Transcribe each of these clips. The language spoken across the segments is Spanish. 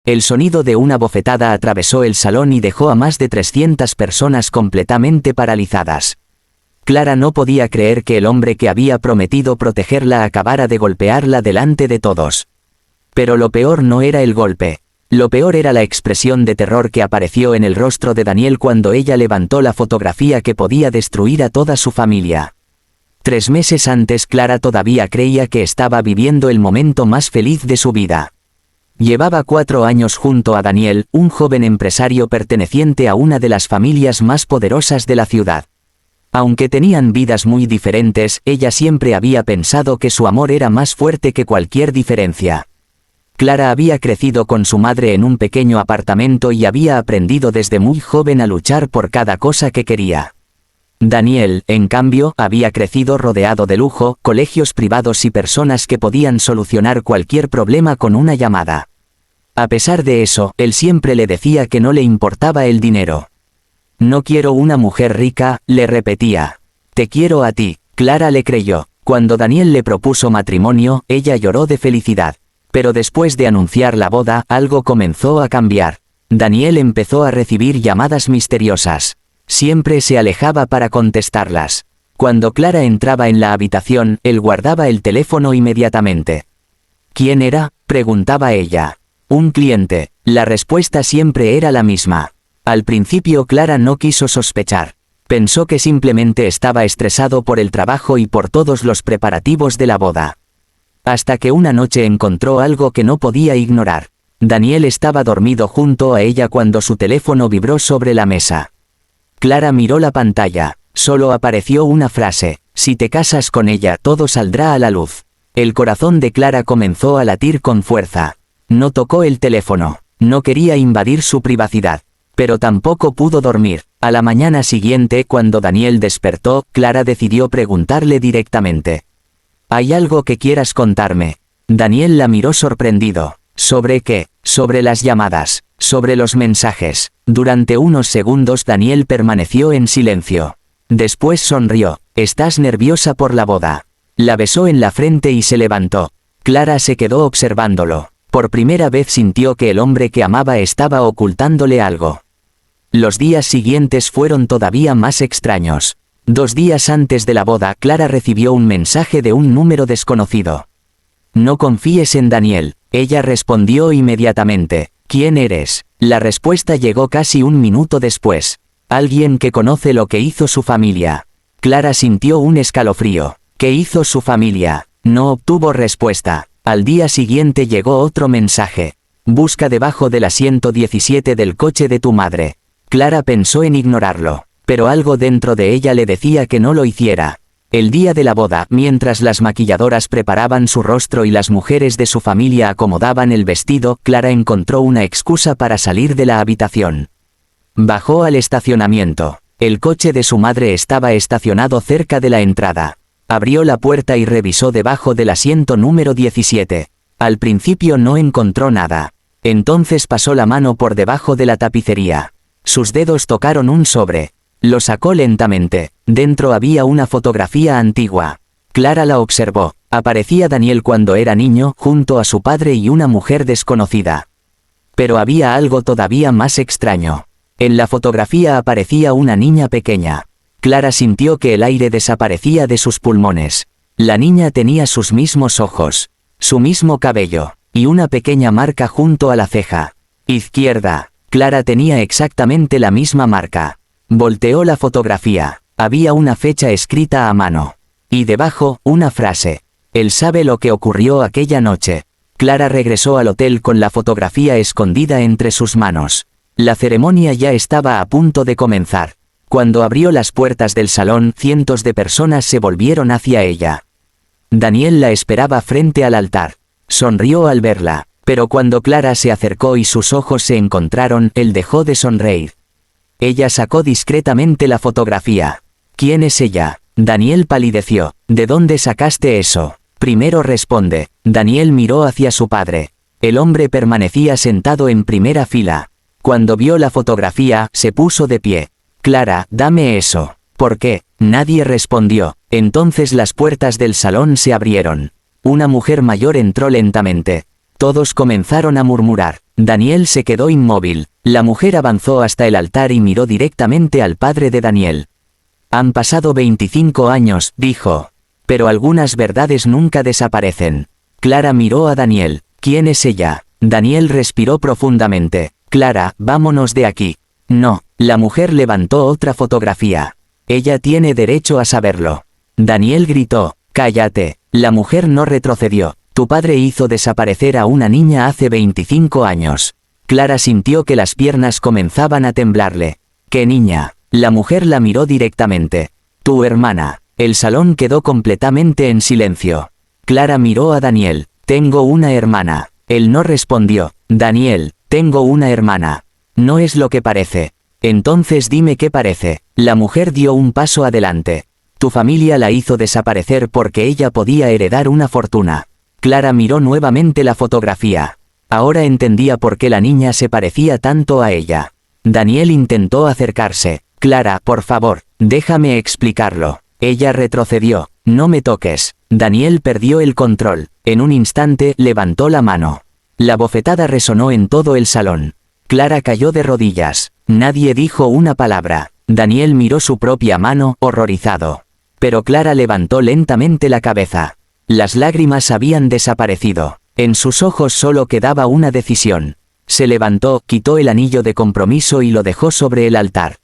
El sonido de una bofetada atravesó el salón y dejó a más de 300 personas completamente paralizadas. Clara no podía creer que el hombre que había prometido protegerla acabara de golpearla delante de todos. Pero lo peor no era el golpe. Lo peor era la expresión de terror que apareció en el rostro de Daniel cuando ella levantó la fotografía que podía destruir a toda su familia. 3 meses antes Clara todavía creía que estaba viviendo el momento más feliz de su vida. Llevaba 4 años junto a Daniel, un joven empresario perteneciente a una de las familias más poderosas de la ciudad. Aunque tenían vidas muy diferentes, ella siempre había pensado que su amor era más fuerte que cualquier diferencia. Clara había crecido con su madre en un pequeño apartamento y había aprendido desde muy joven a luchar por cada cosa que quería. Daniel, en cambio, había crecido rodeado de lujo, colegios privados y personas que podían solucionar cualquier problema con una llamada. A pesar de eso, él siempre le decía que no le importaba el dinero. «No quiero una mujer rica», le repetía. «Te quiero a ti». Clara le creyó. Cuando Daniel le propuso matrimonio, ella lloró de felicidad. Pero después de anunciar la boda, algo comenzó a cambiar. Daniel empezó a recibir llamadas misteriosas. Siempre se alejaba para contestarlas. Cuando Clara entraba en la habitación, él guardaba el teléfono inmediatamente. «¿Quién era?», preguntaba ella. «Un cliente». La respuesta siempre era la misma. Al principio Clara no quiso sospechar. Pensó que simplemente estaba estresado por el trabajo y por todos los preparativos de la boda. Hasta que una noche encontró algo que no podía ignorar. Daniel estaba dormido junto a ella cuando su teléfono vibró sobre la mesa. Clara miró la pantalla. Solo apareció una frase: «Si te casas con ella, todo saldrá a la luz». El corazón de Clara comenzó a latir con fuerza. No tocó el teléfono. No quería invadir su privacidad. Pero tampoco pudo dormir. A la mañana siguiente, cuando Daniel despertó, Clara decidió preguntarle directamente: «¿Hay algo que quieras contarme?». Daniel la miró sorprendido. «¿Sobre qué?». «Sobre las llamadas. Sobre los mensajes». Durante unos segundos Daniel permaneció en silencio. Después sonrió. «¿Estás nerviosa por la boda?». La besó en la frente y se levantó. Clara se quedó observándolo. Por primera vez sintió que el hombre que amaba estaba ocultándole algo. Los días siguientes fueron todavía más extraños. 2 días antes de la boda, Clara recibió un mensaje de un número desconocido. «No confíes en Daniel». Ella respondió inmediatamente: «¿Quién eres?». La respuesta llegó casi 1 minuto después. «Alguien que conoce lo que hizo su familia». Clara sintió un escalofrío. ¿Qué hizo su familia? No obtuvo respuesta. Al día siguiente llegó otro mensaje: «Busca debajo del asiento 17 del coche de tu madre». Clara pensó en ignorarlo, pero algo dentro de ella le decía que no lo hiciera. El día de la boda, mientras las maquilladoras preparaban su rostro y las mujeres de su familia acomodaban el vestido, Clara encontró una excusa para salir de la habitación. Bajó al estacionamiento. El coche de su madre estaba estacionado cerca de la entrada. Abrió la puerta y revisó debajo del asiento número 17. Al principio no encontró nada. Entonces pasó la mano por debajo de la tapicería. Sus dedos tocaron un sobre. Lo sacó lentamente. Dentro había una fotografía antigua. Clara la observó. Aparecía Daniel cuando era niño, junto a su padre y una mujer desconocida. Pero había algo todavía más extraño. En la fotografía aparecía una niña pequeña. Clara sintió que el aire desaparecía de sus pulmones. La niña tenía sus mismos ojos, su mismo cabello, y una pequeña marca junto a la ceja izquierda. Clara tenía exactamente la misma marca. Volteó la fotografía. Había una fecha escrita a mano. Y debajo, una frase: «Él sabe lo que ocurrió aquella noche». Clara regresó al hotel con la fotografía escondida entre sus manos. La ceremonia ya estaba a punto de comenzar. Cuando abrió las puertas del salón, cientos de personas se volvieron hacia ella. Daniel la esperaba frente al altar. Sonrió al verla, pero cuando Clara se acercó y sus ojos se encontraron, él dejó de sonreír. Ella sacó discretamente la fotografía. «¿Quién es ella?». Daniel palideció. «¿De dónde sacaste eso?». «Primero responde». Daniel miró hacia su padre. El hombre permanecía sentado en primera fila. Cuando vio la fotografía, se puso de pie. «Clara, dame eso». «¿Por qué?». Nadie respondió. Entonces las puertas del salón se abrieron. Una mujer mayor entró lentamente. Todos comenzaron a murmurar. Daniel se quedó inmóvil. La mujer avanzó hasta el altar y miró directamente al padre de Daniel. Han pasado 25 años, dijo. Pero algunas verdades nunca desaparecen. Clara miró a Daniel. ¿Quién es ella? Daniel respiró profundamente. Clara, vámonos de aquí. No. La mujer levantó otra fotografía. Ella tiene derecho a saberlo. Daniel gritó. Cállate. La mujer no retrocedió. Tu padre hizo desaparecer a una niña hace 25 años. Clara sintió que las piernas comenzaban a temblarle. ¿Qué niña? La mujer la miró directamente. Tu hermana. El salón quedó completamente en silencio. Clara miró a Daniel. Tengo una hermana. Él no respondió. Daniel, tengo una hermana. No es lo que parece. Entonces dime qué parece. La mujer dio un paso adelante. Tu familia la hizo desaparecer porque ella podía heredar una fortuna. Clara miró nuevamente la fotografía. Ahora entendía por qué la niña se parecía tanto a ella. Daniel intentó acercarse. Clara, por favor, déjame explicarlo. Ella retrocedió. No me toques. Daniel perdió el control. En un instante levantó la mano. La bofetada resonó en todo el salón. Clara cayó de rodillas. Nadie dijo una palabra. Daniel miró su propia mano, horrorizado. Pero Clara levantó lentamente la cabeza. Las lágrimas habían desaparecido. En sus ojos solo quedaba una decisión. Se levantó, quitó el anillo de compromiso y lo dejó sobre el altar.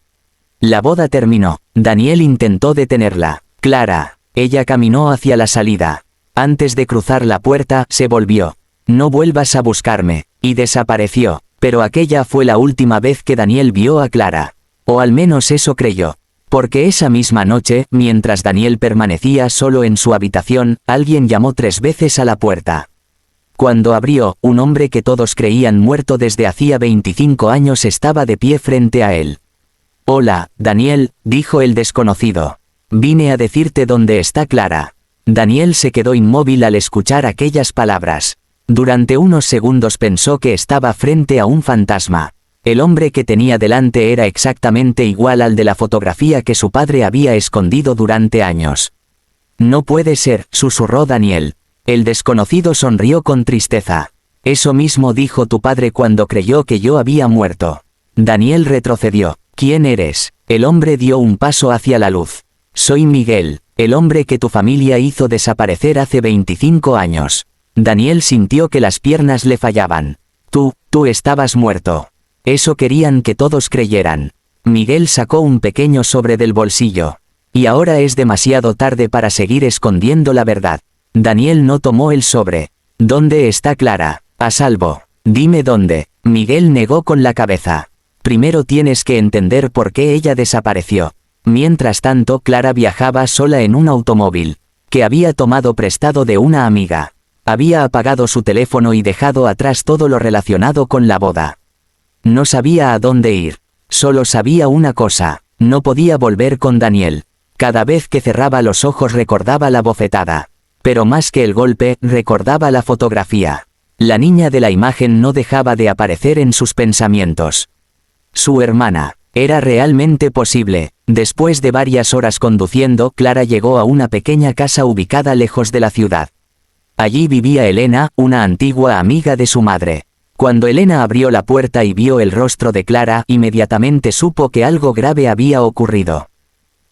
La boda terminó. Daniel intentó detenerla. Clara. Ella caminó hacia la salida. Antes de cruzar la puerta, se volvió. No vuelvas a buscarme. Y desapareció. Pero aquella fue la última vez que Daniel vio a Clara. O al menos eso creyó. Porque esa misma noche, mientras Daniel permanecía solo en su habitación, alguien llamó 3 veces a la puerta. Cuando abrió, un hombre que todos creían muerto desde hacía 25 años estaba de pie frente a él. Hola, Daniel, dijo el desconocido. Vine a decirte dónde está Clara. Daniel se quedó inmóvil al escuchar aquellas palabras. Durante unos segundos pensó que estaba frente a un fantasma. El hombre que tenía delante era exactamente igual al de la fotografía que su padre había escondido durante años. No puede ser, susurró Daniel. El desconocido sonrió con tristeza. Eso mismo dijo tu padre cuando creyó que yo había muerto. Daniel retrocedió. ¿Quién eres? El hombre dio un paso hacia la luz. Soy Miguel, el hombre que tu familia hizo desaparecer hace 25 años. Daniel sintió que las piernas le fallaban. Tú estabas muerto. Eso querían que todos creyeran. Miguel sacó un pequeño sobre del bolsillo. Y ahora es demasiado tarde para seguir escondiendo la verdad. Daniel no tomó el sobre. ¿Dónde está Clara? A salvo. Dime dónde. Miguel negó con la cabeza. Primero tienes que entender por qué ella desapareció. Mientras tanto, Clara viajaba sola en un automóvil, que había tomado prestado de una amiga. Había apagado su teléfono y dejado atrás todo lo relacionado con la boda. No sabía a dónde ir. Solo sabía una cosa. No podía volver con Daniel. Cada vez que cerraba los ojos recordaba la bofetada. Pero más que el golpe, recordaba la fotografía. La niña de la imagen no dejaba de aparecer en sus pensamientos. Su hermana. Era realmente posible. Después de varias horas conduciendo, Clara llegó a una pequeña casa ubicada lejos de la ciudad. Allí vivía Elena, una antigua amiga de su madre. Cuando Elena abrió la puerta y vio el rostro de Clara, inmediatamente supo que algo grave había ocurrido.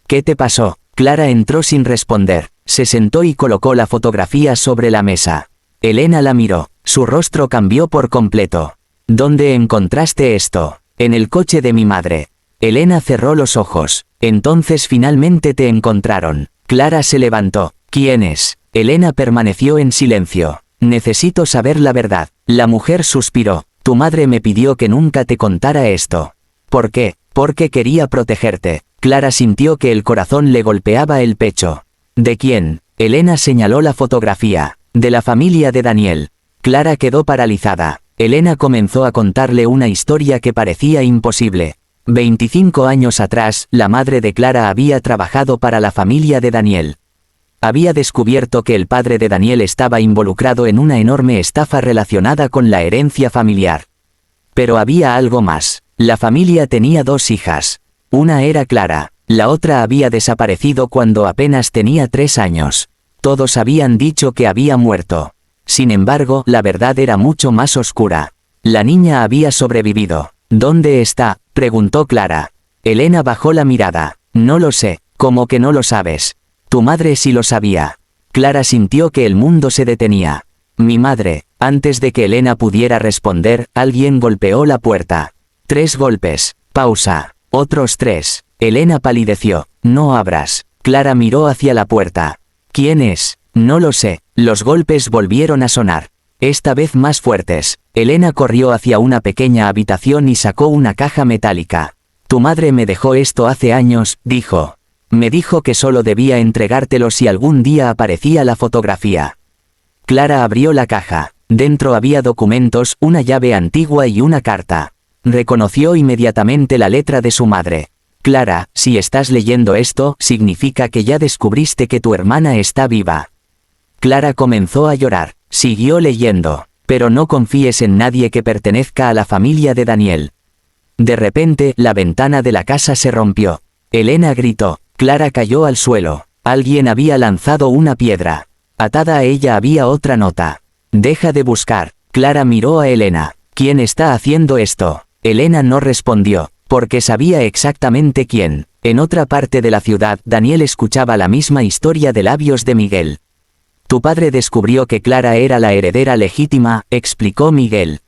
¿Qué te pasó? Clara entró sin responder. Se sentó y colocó la fotografía sobre la mesa. Elena la miró. Su rostro cambió por completo. ¿Dónde encontraste esto? En el coche de mi madre. Elena cerró los ojos. Entonces finalmente te encontraron. Clara se levantó. ¿Quién es? Elena permaneció en silencio. Necesito saber la verdad. La mujer suspiró. Tu madre me pidió que nunca te contara esto. ¿Por qué? Porque quería protegerte. Clara sintió que el corazón le golpeaba el pecho. ¿De quién? Elena señaló la fotografía. De la familia de Daniel. Clara quedó paralizada. Elena comenzó a contarle una historia que parecía imposible. 25 años atrás, la madre de Clara había trabajado para la familia de Daniel. Había descubierto que el padre de Daniel estaba involucrado en una enorme estafa relacionada con la herencia familiar. Pero había algo más. La familia tenía 2 hijas. Una era Clara. La otra había desaparecido cuando apenas tenía 3 años. Todos habían dicho que había muerto. Sin embargo, la verdad era mucho más oscura. La niña había sobrevivido. ¿Dónde está?, preguntó Clara. Elena bajó la mirada. No lo sé. ¿Cómo que no lo sabes? Tu madre sí lo sabía. Clara sintió que el mundo se detenía. Mi madre. Antes de que Elena pudiera responder, alguien golpeó la puerta. 3 golpes. Pausa. Otros 3. Elena palideció. No abras. Clara miró hacia la puerta. ¿Quién es? No lo sé. Los golpes volvieron a sonar. Esta vez más fuertes. Elena corrió hacia una pequeña habitación y sacó una caja metálica. Tu madre me dejó esto hace años, dijo. Me dijo que solo debía entregártelo si algún día aparecía la fotografía. Clara abrió la caja. Dentro había documentos, una llave antigua y una carta. Reconoció inmediatamente la letra de su madre. Clara, si estás leyendo esto, significa que ya descubriste que tu hermana está viva. Clara comenzó a llorar. Siguió leyendo. Pero no confíes en nadie que pertenezca a la familia de Daniel. De repente, la ventana de la casa se rompió. Elena gritó. Clara cayó al suelo. Alguien había lanzado una piedra. Atada a ella había otra nota. Deja de buscar. Clara miró a Elena. ¿Quién está haciendo esto? Elena no respondió, porque sabía exactamente quién. En otra parte de la ciudad, Daniel escuchaba la misma historia de labios de Miguel. Tu padre descubrió que Clara era la heredera legítima, explicó Miguel.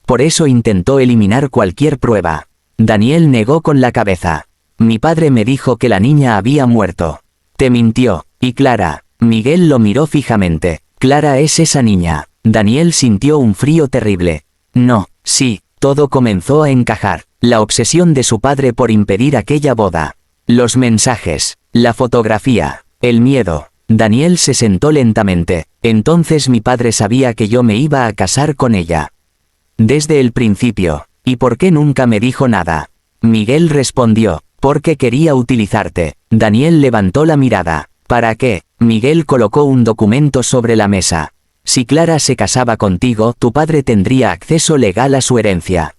Por eso intentó eliminar cualquier prueba. Daniel negó con la cabeza. Mi padre me dijo que la niña había muerto. Te mintió. ¿Y Clara? Miguel lo miró fijamente. Clara es esa niña. Daniel sintió un frío terrible. No, sí, todo comenzó a encajar. La obsesión de su padre por impedir aquella boda. Los mensajes, la fotografía, el miedo. Daniel se sentó lentamente. Entonces mi padre sabía que yo me iba a casar con ella. Desde el principio. ¿Y por qué nunca me dijo nada? Miguel respondió. Porque quería utilizarte. Daniel levantó la mirada. ¿Para qué? Miguel colocó un documento sobre la mesa. Si Clara se casaba contigo, tu padre tendría acceso legal a su herencia.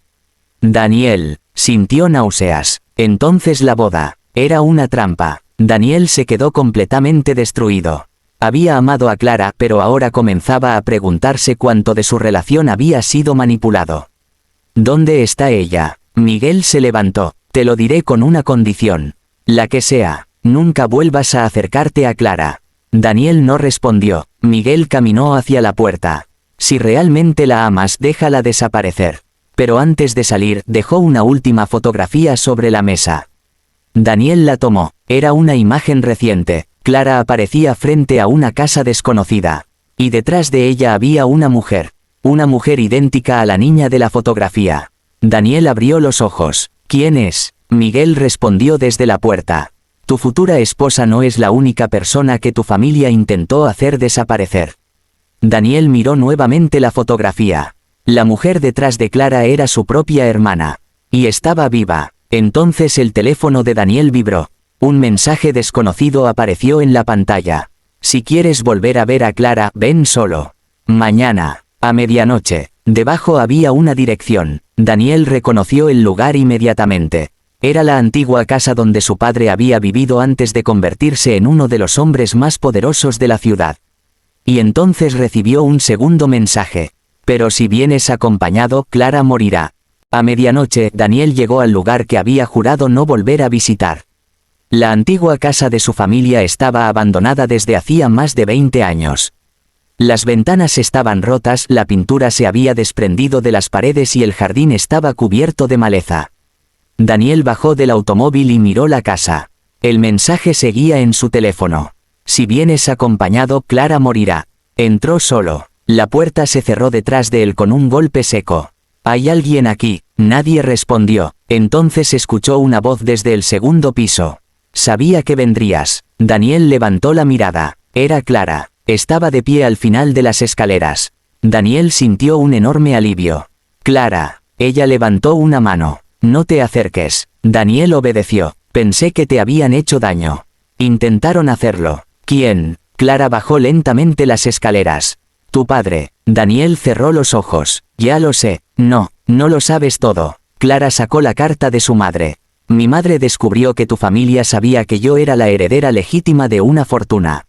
Daniel sintió náuseas. Entonces la boda era una trampa. Daniel se quedó completamente destruido. Había amado a Clara, pero ahora comenzaba a preguntarse cuánto de su relación había sido manipulado. ¿Dónde está ella? Miguel se levantó. Te lo diré con una condición. La que sea. Nunca vuelvas a acercarte a Clara. Daniel no respondió. Miguel caminó hacia la puerta. Si realmente la amas, déjala desaparecer. Pero antes de salir, dejó una última fotografía sobre la mesa. Daniel la tomó. Era una imagen reciente. Clara aparecía frente a una casa desconocida. Y detrás de ella había una mujer. Una mujer idéntica a la niña de la fotografía. Daniel abrió los ojos. ¿Quién es? Miguel respondió desde la puerta. Tu futura esposa no es la única persona que tu familia intentó hacer desaparecer. Daniel miró nuevamente la fotografía. La mujer detrás de Clara era su propia hermana. Y estaba viva. Entonces el teléfono de Daniel vibró. Un mensaje desconocido apareció en la pantalla. Si quieres volver a ver a Clara, ven solo. Mañana, a medianoche. Debajo había una dirección. Daniel reconoció el lugar inmediatamente. Era la antigua casa donde su padre había vivido antes de convertirse en uno de los hombres más poderosos de la ciudad. Y entonces recibió un segundo mensaje. Pero si vienes acompañado, Clara morirá. A medianoche, Daniel llegó al lugar que había jurado no volver a visitar. La antigua casa de su familia estaba abandonada desde hacía más de 20 años. Las ventanas estaban rotas, la pintura se había desprendido de las paredes y el jardín estaba cubierto de maleza. Daniel bajó del automóvil y miró la casa. El mensaje seguía en su teléfono. Si vienes acompañado, Clara morirá. Entró solo. La puerta se cerró detrás de él con un golpe seco. ¿Hay alguien aquí? Nadie respondió. Entonces escuchó una voz desde el segundo piso. Sabía que vendrías. Daniel levantó la mirada. Era Clara. Estaba de pie al final de las escaleras. Daniel sintió un enorme alivio. Clara. Ella levantó una mano. No te acerques. Daniel obedeció. Pensé que te habían hecho daño. Intentaron hacerlo. ¿Quién? Clara bajó lentamente las escaleras. Tu padre. Daniel cerró los ojos. Ya lo sé. No, no lo sabes todo. Clara sacó la carta de su madre. Mi madre descubrió que tu familia sabía que yo era la heredera legítima de una fortuna.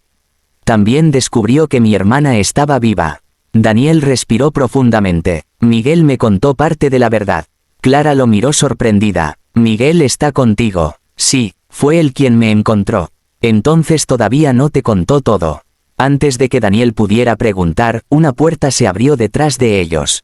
También descubrió que mi hermana estaba viva. Daniel respiró profundamente. Miguel me contó parte de la verdad. Clara lo miró sorprendida. Miguel está contigo. Sí, fue él quien me encontró. Entonces todavía no te contó todo. Antes de que Daniel pudiera preguntar, una puerta se abrió detrás de ellos.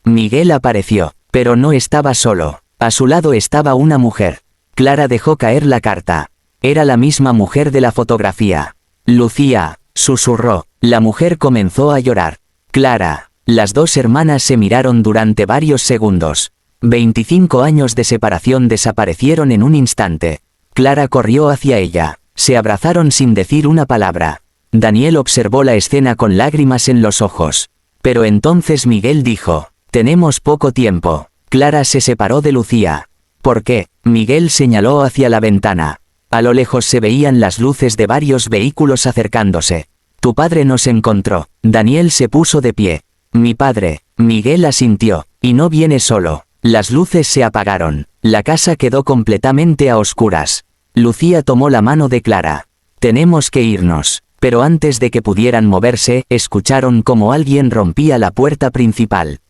Miguel apareció, pero no estaba solo. A su lado estaba una mujer. Clara dejó caer la carta. Era la misma mujer de la fotografía. Lucía, susurró. La mujer comenzó a llorar. Clara. Las dos hermanas se miraron durante varios segundos. 25 años de separación desaparecieron en un instante. Clara corrió hacia ella. Se abrazaron sin decir una palabra. Daniel observó la escena con lágrimas en los ojos. Pero entonces Miguel dijo: tenemos poco tiempo. Clara se separó de Lucía. ¿Por qué? Miguel señaló hacia la ventana. A lo lejos se veían las luces de varios vehículos acercándose. Tu padre nos encontró. Daniel se puso de pie. Mi padre. Miguel asintió. Y no viene solo. Las luces se apagaron. La casa quedó completamente a oscuras. Lucía tomó la mano de Clara. Tenemos que irnos. Pero antes de que pudieran moverse, escucharon como alguien rompía la puerta principal.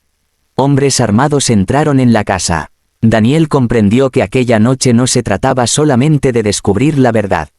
Hombres armados entraron en la casa. Daniel comprendió que aquella noche no se trataba solamente de descubrir la verdad.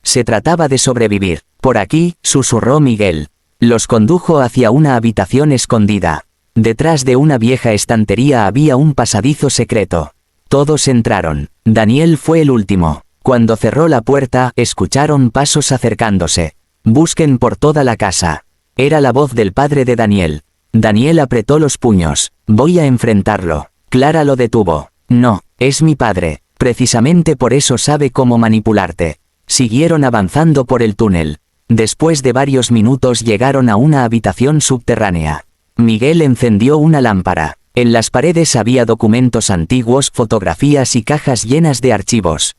Se trataba de sobrevivir. Por aquí, susurró Miguel. Los condujo hacia una habitación escondida. Detrás de una vieja estantería había un pasadizo secreto. Todos entraron. Daniel fue el último. Cuando cerró la puerta, escucharon pasos acercándose. Busquen por toda la casa. Era la voz del padre de Daniel. Daniel apretó los puños. Voy a enfrentarlo. Clara lo detuvo. No, es mi padre. Precisamente por eso sabe cómo manipularte. Siguieron avanzando por el túnel. Después de varios minutos llegaron a una habitación subterránea. Miguel encendió una lámpara. En las paredes había documentos antiguos, fotografías y cajas llenas de archivos.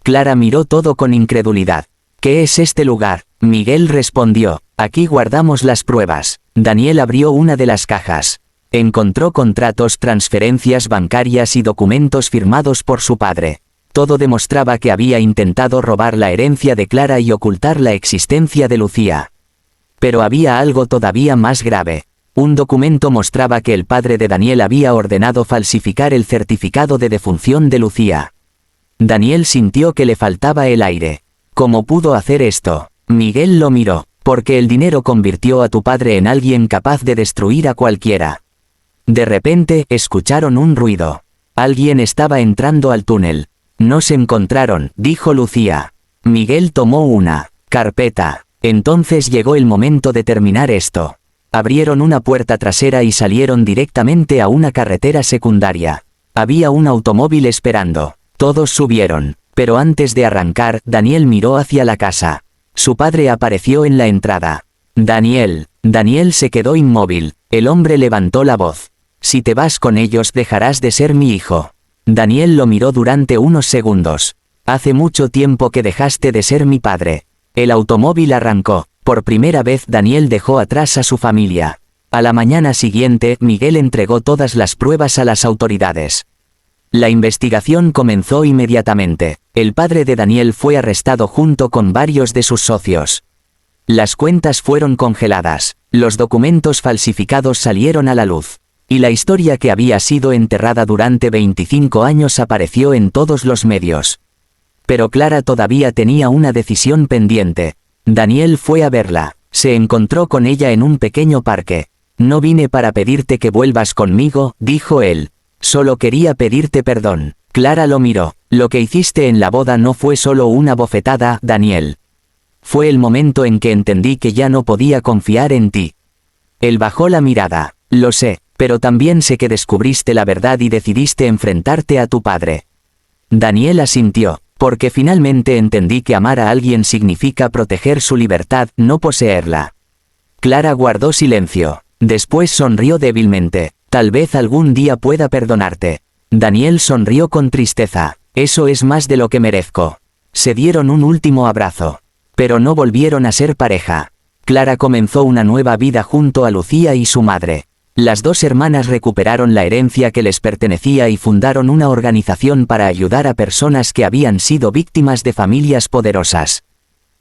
Clara miró todo con incredulidad. ¿Qué es este lugar? Miguel respondió. Aquí guardamos las pruebas. Daniel abrió una de las cajas. Encontró contratos, transferencias bancarias y documentos firmados por su padre. Todo demostraba que había intentado robar la herencia de Clara y ocultar la existencia de Lucía. Pero había algo todavía más grave. Un documento mostraba que el padre de Daniel había ordenado falsificar el certificado de defunción de Lucía. Daniel sintió que le faltaba el aire. ¿Cómo pudo hacer esto? Miguel lo miró. Porque el dinero convirtió a tu padre en alguien capaz de destruir a cualquiera. De repente, escucharon un ruido. Alguien estaba entrando al túnel. Nos encontraron, dijo Lucía. Miguel tomó una carpeta. Entonces llegó el momento de terminar esto. Abrieron una puerta trasera y salieron directamente a una carretera secundaria. Había un automóvil esperando. Todos subieron. Pero antes de arrancar, Daniel miró hacia la casa. Su padre apareció en la entrada. Daniel. Daniel se quedó inmóvil. El hombre levantó la voz. Si te vas con ellos dejarás de ser mi hijo. Daniel lo miró durante unos segundos. Hace mucho tiempo que dejaste de ser mi padre. El automóvil arrancó. Por primera vez Daniel dejó atrás a su familia. A la mañana siguiente, Miguel entregó todas las pruebas a las autoridades. La investigación comenzó inmediatamente. El padre de Daniel fue arrestado junto con varios de sus socios. Las cuentas fueron congeladas. Los documentos falsificados salieron a la luz. Y la historia que había sido enterrada durante 25 años apareció en todos los medios. Pero Clara todavía tenía una decisión pendiente. Daniel fue a verla. Se encontró con ella en un pequeño parque. No vine para pedirte que vuelvas conmigo, dijo él. Solo quería pedirte perdón. Clara lo miró. Lo que hiciste en la boda no fue solo una bofetada, Daniel. Fue el momento en que entendí que ya no podía confiar en ti. Él bajó la mirada. Lo sé, pero también sé que descubriste la verdad y decidiste enfrentarte a tu padre. Daniel asintió, porque finalmente entendí que amar a alguien significa proteger su libertad, no poseerla. Clara guardó silencio. Después sonrió débilmente. Tal vez algún día pueda perdonarte. Daniel sonrió con tristeza. Eso es más de lo que merezco. Se dieron un último abrazo. Pero no volvieron a ser pareja. Clara comenzó una nueva vida junto a Lucía y su madre. Las dos hermanas recuperaron la herencia que les pertenecía y fundaron una organización para ayudar a personas que habían sido víctimas de familias poderosas.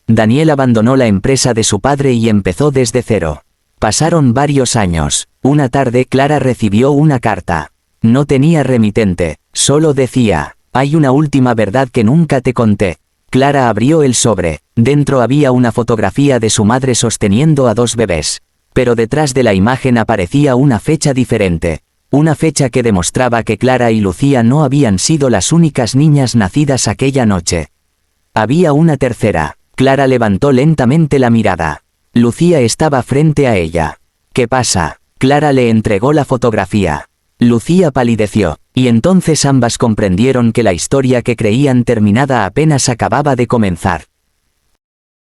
Daniel abandonó la empresa de su padre y empezó desde cero. Pasaron varios años. Una tarde Clara recibió una carta. No tenía remitente, solo decía: hay una última verdad que nunca te conté. Clara abrió el sobre. Dentro había una fotografía de su madre sosteniendo a 2 bebés. Pero detrás de la imagen aparecía una fecha diferente. Una fecha que demostraba que Clara y Lucía no habían sido las únicas niñas nacidas aquella noche. Había una tercera. Clara levantó lentamente la mirada. Lucía estaba frente a ella. ¿Qué pasa? Clara le entregó la fotografía. Lucía palideció, y entonces ambas comprendieron que la historia que creían terminada apenas acababa de comenzar.